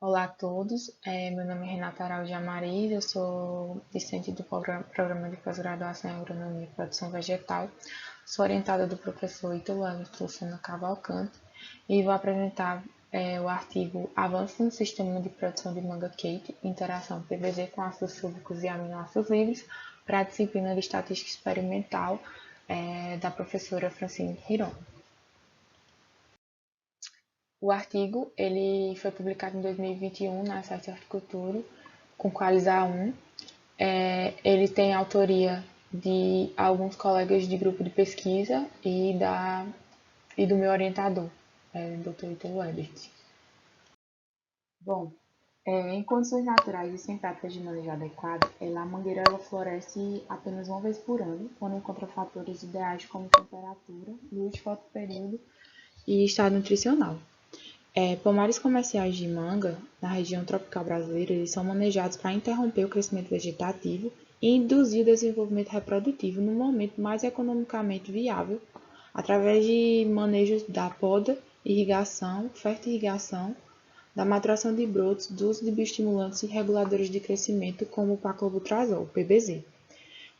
Olá a todos, meu nome é Renata Araújo Amariz, eu sou discente do Programa de Pós-Graduação em Agronomia e Produção Vegetal, sou orientada do professor Ítalo Luciano Cavalcante e vou apresentar o artigo Avanço no Sistema de Produção de Manga Kate, Interação PBZ com ácidos fúlvicos e aminoácidos livres, para a disciplina de Estatística Experimental da professora Francine Hiron. O artigo ele foi publicado em 2021 na Science Horticulture, com Qualizar 1. Ele tem autoria de alguns colegas de grupo de pesquisa e do meu orientador, Dr. Ítalo Ebert. Bom, em condições naturais e sem práticas de manejo adequado, a mangueira ela floresce apenas uma vez por ano, quando encontra fatores ideais como temperatura, luz, fotoperíodo e estado nutricional. Pomares comerciais de manga, na região tropical brasileira, eles são manejados para interromper o crescimento vegetativo e induzir o desenvolvimento reprodutivo no momento mais economicamente viável, através de manejos da poda, irrigação, fertirrigação, da maturação de brotos, do uso de bioestimulantes e reguladores de crescimento, como o paclobutrazol, PBZ.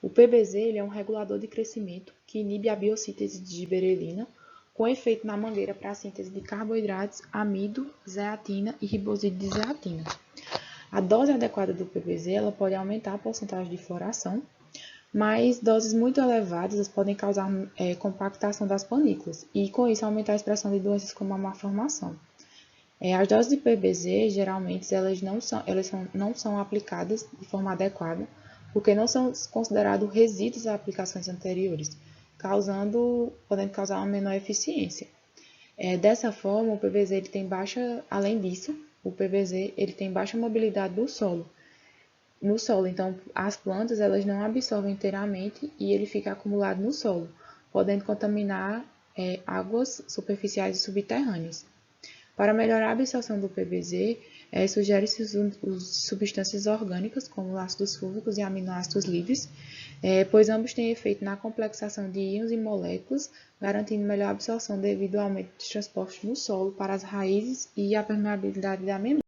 O PBZ ele é um regulador de crescimento que inibe a biossíntese de giberelina, com efeito na mangueira para a síntese de carboidratos, amido, zeatina e ribosídeo de zeatina. A dose adequada do PBZ ela pode aumentar a porcentagem de floração, mas doses muito elevadas podem causar compactação das panículas e, com isso, aumentar a expressão de doenças como a malformação. As doses de PBZ, geralmente, elas não são aplicadas de forma adequada, porque não são considerados resíduos a aplicações anteriores, podendo causar uma menor eficiência. Dessa forma, o PBZ ele tem baixa, além disso, o PBZ ele tem baixa mobilidade no solo, então as plantas elas não absorvem inteiramente e ele fica acumulado no solo, podendo contaminar águas superficiais e subterrâneas. Para melhorar a absorção do PBZ, sugere-se substâncias orgânicas, como ácidos fúlvicos e aminoácidos livres, pois ambos têm efeito na complexação de íons e moléculas, garantindo melhor absorção devido ao aumento dos transportes no solo para as raízes e a permeabilidade da membrana.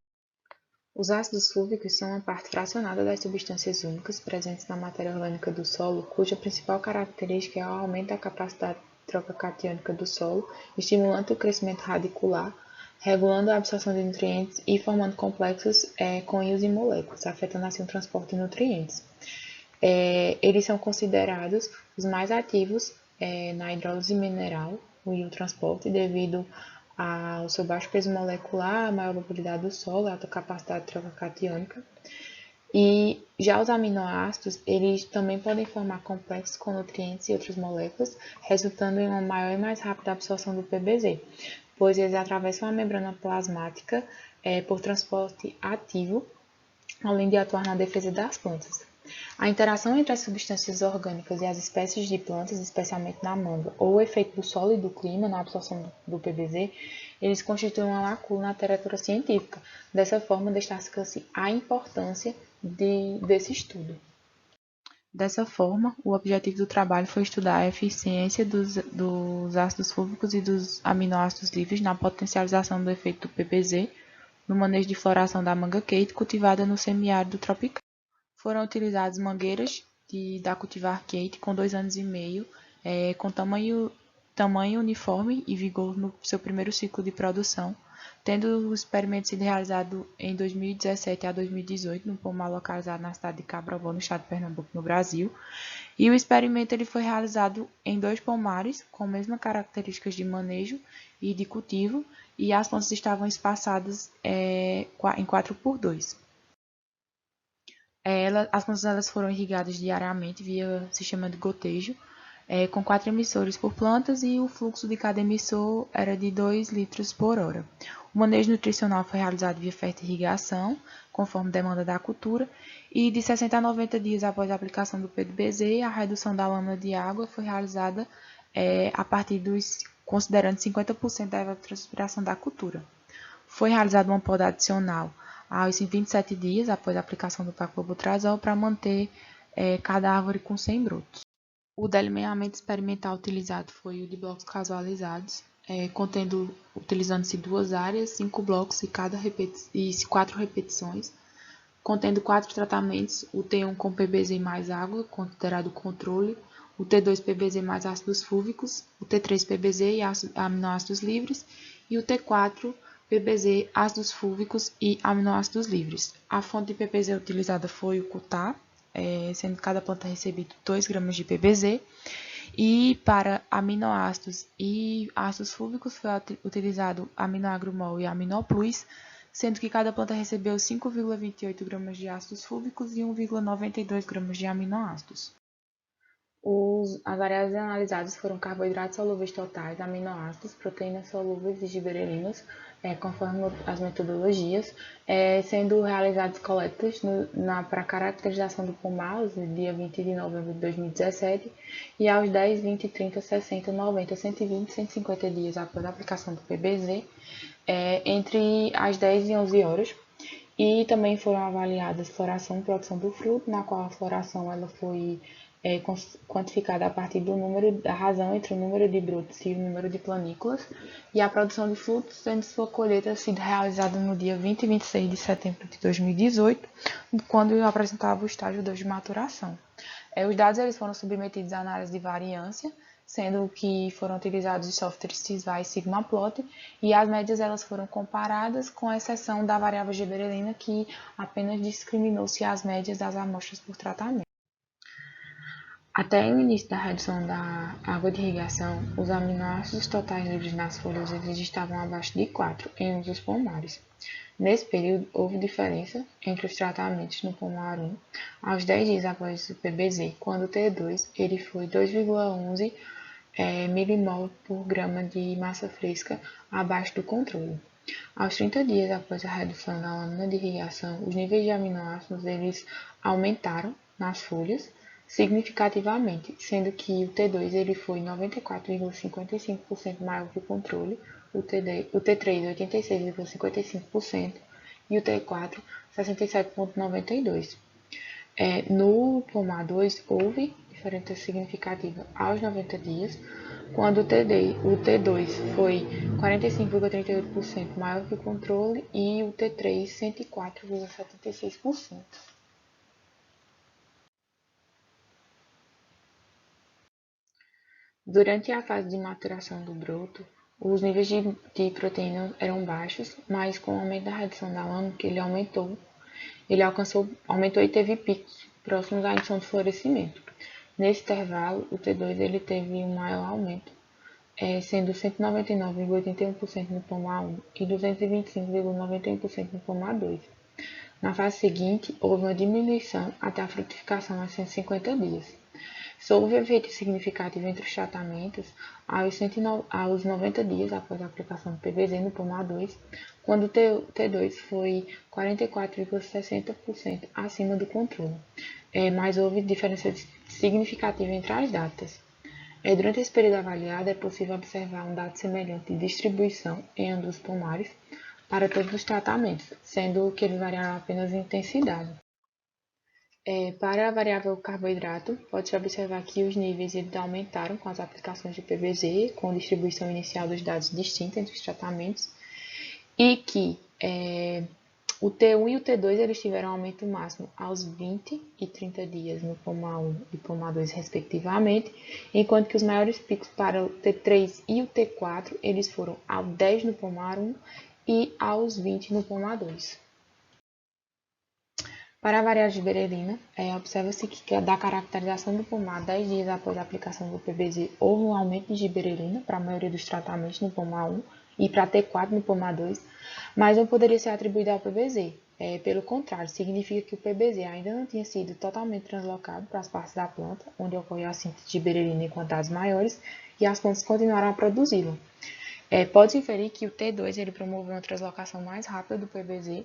Os ácidos fúlvicos são uma parte fracionada das substâncias únicas presentes na matéria orgânica do solo, cuja principal característica é o aumento da capacidade de troca catiônica do solo, estimulando o crescimento radicular, regulando a absorção de nutrientes e formando complexos com íons e moléculas, afetando assim o transporte de nutrientes. Eles são considerados os mais ativos na hidrólise mineral e o transporte, devido ao seu baixo peso molecular, a maior mobilidade do solo, a alta capacidade de troca catiônica. E já os aminoácidos, eles também podem formar complexos com nutrientes e outras moléculas, resultando em uma maior e mais rápida absorção do PBZ, pois eles atravessam a membrana plasmática por transporte ativo, além de atuar na defesa das plantas. A interação entre as substâncias orgânicas e as espécies de plantas, especialmente na manga, ou o efeito do solo e do clima na absorção do PBZ, eles constituem uma lacuna na literatura científica. Dessa forma, destaca-se a importância desse estudo. Dessa forma, o objetivo do trabalho foi estudar a eficiência dos ácidos fúlvicos e dos aminoácidos livres na potencialização do efeito do PBZ no manejo de floração da manga Kate cultivada no semiárido tropical. Foram utilizadas mangueiras da cultivar Kate com 2 anos e meio, com tamanho uniforme e vigor no seu primeiro ciclo de produção, tendo o experimento sido realizado em 2017 a 2018 no pomar localizado na cidade de Cabrobó, no estado de Pernambuco, no Brasil. E o experimento ele foi realizado em 2 pomares com mesmas características de manejo e de cultivo, e as plantas estavam espaçadas em 4x2. As plantas foram irrigadas diariamente via sistema de gotejo, com 4 emissores por plantas, e o fluxo de cada emissor era de 2 litros por hora. O manejo nutricional foi realizado via fertirrigação, conforme demanda da cultura, e de 60 a 90 dias após a aplicação do PBZ, a redução da lâmina de água foi realizada a partir considerando 50% da evapotranspiração da cultura. Foi realizada uma poda adicional aos 27 dias após a aplicação do paclobutrazol para manter cada árvore com 100 brotos. O delineamento experimental utilizado foi o de blocos casualizados, utilizando-se 2 áreas, 5 blocos e 4 repetições, contendo 4 tratamentos, o T1 com PBZ mais água, considerado controle, o T2 PBZ mais ácidos fúlvicos, o T3 PBZ e aminoácidos livres, e o T4 PBZ, ácidos fúlvicos e aminoácidos livres. A fonte de PBZ utilizada foi o cutar, sendo cada planta recebido 2 gramas de PBZ, e para aminoácidos e ácidos fúlvicos foi utilizado aminoagromol e aminoplus, sendo que cada planta recebeu 5,28 gramas de ácidos fúlvicos e 1,92 gramas de aminoácidos. As variáveis analisadas foram carboidratos solúveis totais, aminoácidos, proteínas solúveis e gibberelinas, conforme as metodologias, sendo realizadas coletas para caracterização do pomar, aos dia 20 de novembro de 2017, e aos 10, 20, 30, 60, 90, 120 e 150 dias após a aplicação do PBZ, entre as 10 e 11 horas. E também foram avaliadas floração e produção do fruto, na qual a floração ela foi quantificada a partir da razão entre o número de brotos e o número de planículas, e a produção de frutos, sendo sua colheita sido realizada no dia 20 e 26 de setembro de 2018, quando apresentava o estágio 2 de maturação. Os dados eles foram submetidos à análise de variância, sendo que foram utilizados os softwares Sysva e Sigmaplot, e as médias elas foram comparadas, com exceção da variável gibberelina, que apenas discriminou-se as médias das amostras por tratamento. Até o início da redução da água de irrigação, os aminoácidos totais livres nas folhas eles estavam abaixo de 4 em um dos pomares. Nesse período, houve diferença entre os tratamentos no pomar 1 aos 10 dias após o PBZ, quando o T2 ele foi 2,11 milimol por grama de massa fresca abaixo do controle. Aos 30 dias após a redução da lâmina de irrigação, os níveis de aminoácidos eles aumentaram nas folhas significativamente, sendo que o T2 ele foi 94,55% maior que o controle, o T3 86,55% e o T4 67,92%. No pomar 2 houve diferença significativa aos 90 dias, quando o T2 foi 45,38% maior que o controle e o T3 104,76%. Durante a fase de maturação do broto, os níveis de proteína eram baixos, mas com o aumento da redução da lâmina, ele aumentou e teve picos próximos à indução de florescimento. Nesse intervalo, o T2 ele teve um maior aumento, sendo 199,81% no pomar 1 e 225,91% no pomar 2. Na fase seguinte, houve uma diminuição até a frutificação a 150 dias. Só houve efeito significativo entre os tratamentos aos 90 dias após a aplicação do PBZ no pomar 2, quando o T2 foi 44,60% acima do controle, mas houve diferença significativa entre as datas. Durante esse período avaliado, é possível observar um dado semelhante de distribuição em ambos os pomares para todos os tratamentos, sendo que eles variaram apenas em intensidade. Para a variável carboidrato, pode-se observar que os níveis eles aumentaram com as aplicações de PBZ, com distribuição inicial dos dados distinta entre os tratamentos, e que o T1 e o T2 eles tiveram aumento máximo aos 20 e 30 dias no pomar 1 e pomar 2, respectivamente, enquanto que os maiores picos para o T3 e o T4 eles foram aos 10 no pomar 1 e aos 20 no pomar 2. Para a variável gibberelina, observa-se que da caracterização do pomar 10 dias após a aplicação do PBZ, houve um aumento de gibberelina para a maioria dos tratamentos no pomar 1 e para T4 no pomar 2, mas não poderia ser atribuído ao PBZ. Pelo contrário, significa que o PBZ ainda não tinha sido totalmente translocado para as partes da planta, onde ocorreu a síntese de gibberelina em quantidades maiores, e as plantas continuaram a produzi-la. Pode-se inferir que o T2 ele promoveu uma translocação mais rápida do PBZ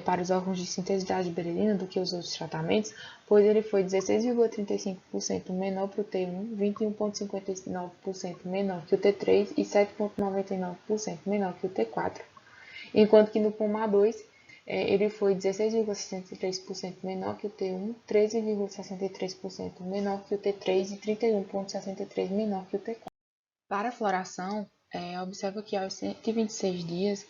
para os órgãos de síntese da gibberelina do que os outros tratamentos, pois ele foi 16,35% menor para o T1, 21,59% menor que o T3 e 7,99% menor que o T4, enquanto que no pomar 2 ele foi 16,63% menor que o T1, 13,63% menor que o T3 e 31,63% menor que o T4. Para a floração, observa que aos 126 dias,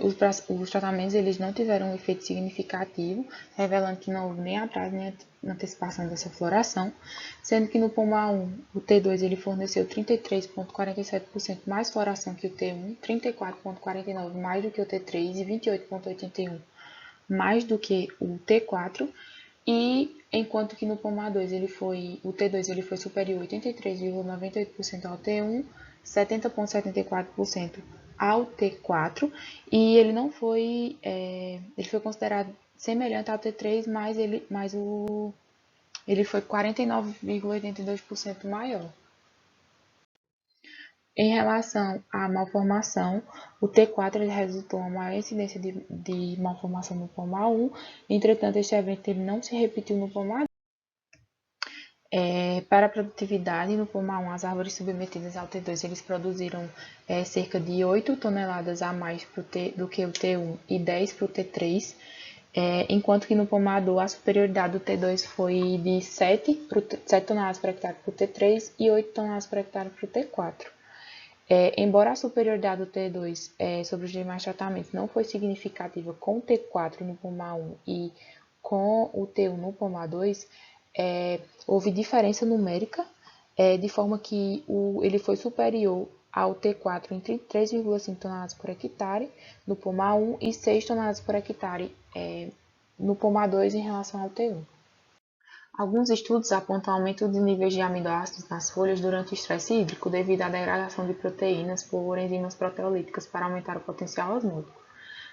os tratamentos eles não tiveram um efeito significativo, revelando que não houve nem atraso nem antecipação dessa floração, sendo que no POMA 1, o T2 ele forneceu 33,47% mais floração que o T1, 34,49% mais do que o T3 e 28,81% mais do que o T4, e enquanto que no POMA 2 o T2 ele foi superior 83,98% ao T1, 70,74% ao T4, e ele não foi, ele foi considerado semelhante ao T3, ele foi 49,82% maior. Em relação à malformação, o T4 ele resultou em uma maior incidência de malformação no POMA 1, entretanto, este evento ele não se repetiu no POMA 2. Para a produtividade, no POMA 1, as árvores submetidas ao T2 eles produziram cerca de 8 toneladas a mais do que o T1 e 10 para o T3, enquanto que no POMA 2 a superioridade do T2 foi de 7 toneladas por hectare para o T3 e 8 toneladas por hectare para o T4. Embora a superioridade do T2 sobre os demais tratamentos não foi significativa com o T4 no POMA 1 e com o T1 no POMA 2, houve diferença numérica, de forma que ele foi superior ao T4 em 3,5 toneladas por hectare no POMA 1 e 6 toneladas por hectare no POMA 2 em relação ao T1. Alguns estudos apontam aumento de níveis de aminoácidos nas folhas durante o estresse hídrico devido à degradação de proteínas por enzimas proteolíticas para aumentar o potencial osmótico.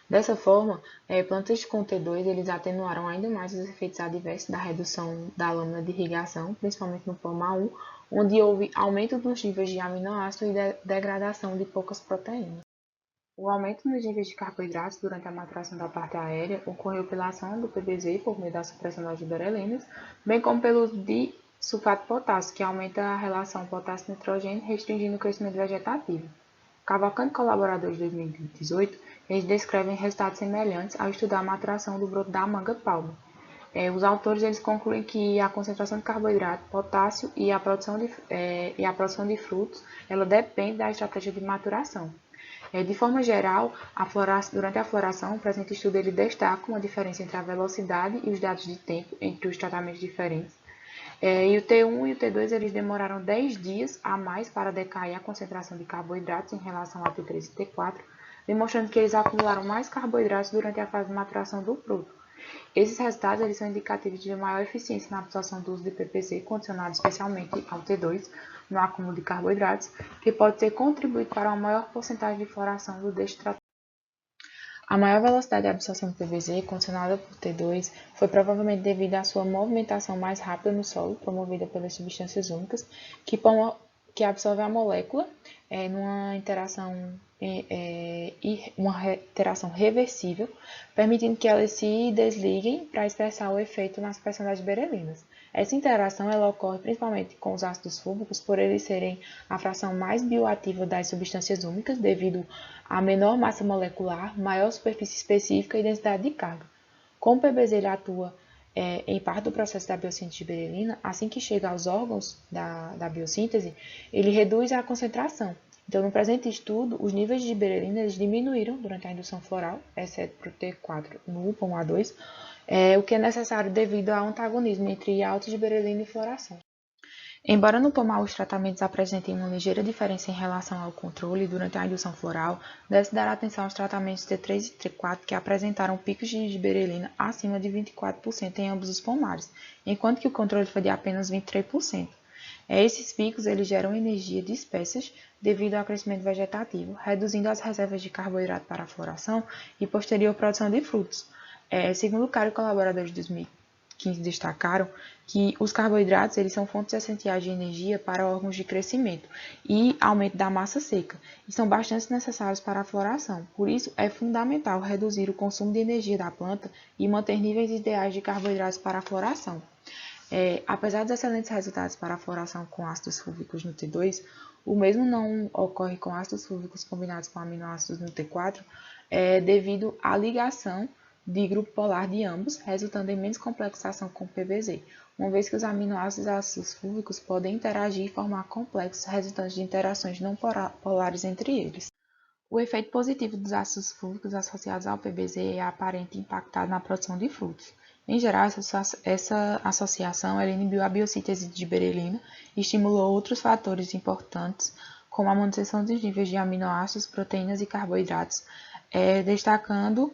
Dessa forma, plantas com T2 eles atenuaram ainda mais os efeitos adversos da redução da lâmina de irrigação, principalmente no POMA 1, onde houve aumento dos níveis de aminoácidos e degradação de poucas proteínas. O aumento nos níveis de carboidratos durante a maturação da parte aérea ocorreu pela ação do PBZ por meio da supressão das giberelinas, bem como pelo uso de sulfato de potássio, que aumenta a relação potássio-nitrogênio, restringindo o crescimento vegetativo. Cavalcante e colaboradores de 2018, eles descrevem resultados semelhantes ao estudar a maturação do broto da manga palma. Os autores eles concluem que a concentração de carboidrato, potássio e a produção de frutos ela depende da estratégia de maturação. De forma geral, durante a floração, o presente estudo ele destaca uma diferença entre a velocidade e os dados de tempo entre os tratamentos diferentes. E o T1 e o T2 eles demoraram 10 dias a mais para decair a concentração de carboidratos em relação ao T3 e T4, demonstrando que eles acumularam mais carboidratos durante a fase de maturação do fruto. Esses resultados eles são indicativos de maior eficiência na absorção do uso de PPC, condicionado especialmente ao T2, no acúmulo de carboidratos, que pode ter contribuído para uma maior porcentagem de floração do deste tratamento. A maior velocidade de absorção do PBZ, condicionada por T2, foi provavelmente devido à sua movimentação mais rápida no solo, promovida pelas substâncias úmicas, que absorvem a molécula numa interação reversível, permitindo que elas se desliguem para expressar o efeito na supressão das giberelinas. Essa interação ela ocorre principalmente com os ácidos fúlvicos, por eles serem a fração mais bioativa das substâncias úmicas, devido a menor massa molecular, maior superfície específica e densidade de carga. Como o PBZ ele atua em parte do processo da biossíntese de berelina, assim que chega aos órgãos da biossíntese, ele reduz a concentração. Então, no presente estudo, os níveis de berelina eles diminuíram durante a indução floral, exceto para o T4 no POMA 2, o que é necessário devido ao antagonismo entre alta de berelina e floração. Embora no POMA os tratamentos apresentem uma ligeira diferença em relação ao controle durante a indução floral, deve-se dar atenção aos tratamentos T3 e T4 que apresentaram picos de giberelina acima de 24% em ambos os pomares, enquanto que o controle foi de apenas 23%. Esses picos eles geram energia de espécies devido ao crescimento vegetativo, reduzindo as reservas de carboidrato para a floração e posterior produção de frutos. Segundo o Caro e colaboradores de 2015 destacaram que os carboidratos eles são fontes essenciais de energia para órgãos de crescimento e aumento da massa seca e são bastante necessários para a floração. Por isso, é fundamental reduzir o consumo de energia da planta e manter níveis ideais de carboidratos para a floração. Apesar dos excelentes resultados para a floração com ácidos fúlvicos no T2, o mesmo não ocorre com ácidos fúlvicos combinados com aminoácidos no T4, devido à ligação de grupo polar de ambos, resultando em menos complexação com o PBZ. uma vez que os aminoácidos e ácidos fúlvicos podem interagir e formar complexos resultantes de interações não polares entre eles. O efeito positivo dos ácidos fúlvicos associados ao PBZ é aparente impactado na produção de frutos. Em geral, essa associação inibiu a biossíntese de berelina e estimulou outros fatores importantes, como a manutenção dos níveis de aminoácidos, proteínas e carboidratos, destacando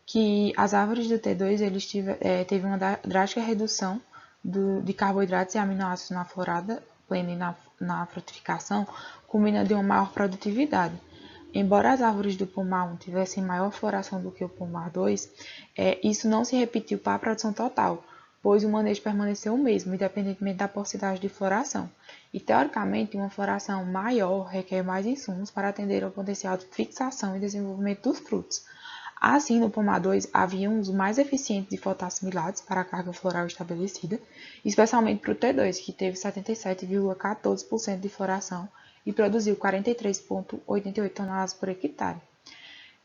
que as árvores do T2 teve uma drástica redução de carboidratos e aminoácidos na florada plena e na frutificação, combinando uma maior produtividade. Embora as árvores do pomar 1 tivessem maior floração do que o pomar 2, isso não se repetiu para a produção total, pois o manejo permaneceu o mesmo, independentemente da porcentagem de floração. E, teoricamente, uma floração maior requer mais insumos para atender ao potencial de fixação e desenvolvimento dos frutos. Assim, no pomar 2, havia uns mais eficientes de fotoassimilados para a carga floral estabelecida, especialmente para o T2, que teve 77,14% de floração e produziu 43,88 toneladas por hectare.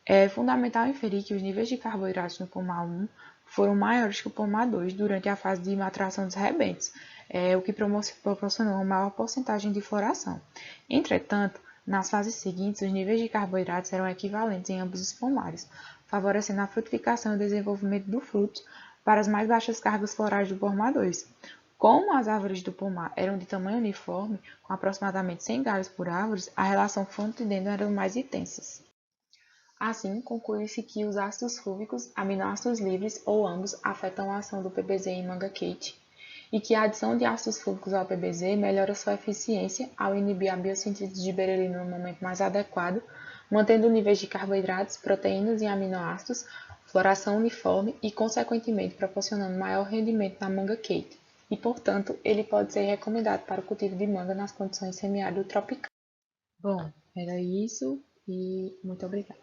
É fundamental inferir que os níveis de carboidratos no pomar 1 foram maiores que o pomar 2 durante a fase de maturação dos rebentes, o que proporcionou uma maior porcentagem de floração. Entretanto, nas fases seguintes, os níveis de carboidratos eram equivalentes em ambos os pomares, favorecendo a frutificação e o desenvolvimento do fruto para as mais baixas cargas florais do pomar 2. Como as árvores do pomar eram de tamanho uniforme, com aproximadamente 100 galhos por árvore, a relação fonte-dendo eram mais intensas. Assim, conclui-se que os ácidos fúlvicos, aminoácidos livres ou ambos, afetam a ação do PBZ em manga quente, e que a adição de ácidos fúlvicos ao PBZ melhora sua eficiência ao inibir a biossíntese de berelina no momento mais adequado, mantendo níveis de carboidratos, proteínas e aminoácidos, floração uniforme e, consequentemente, proporcionando maior rendimento na manga quente. E, portanto, ele pode ser recomendado para o cultivo de manga nas condições semiárido tropicais. Bom, era isso e muito obrigada.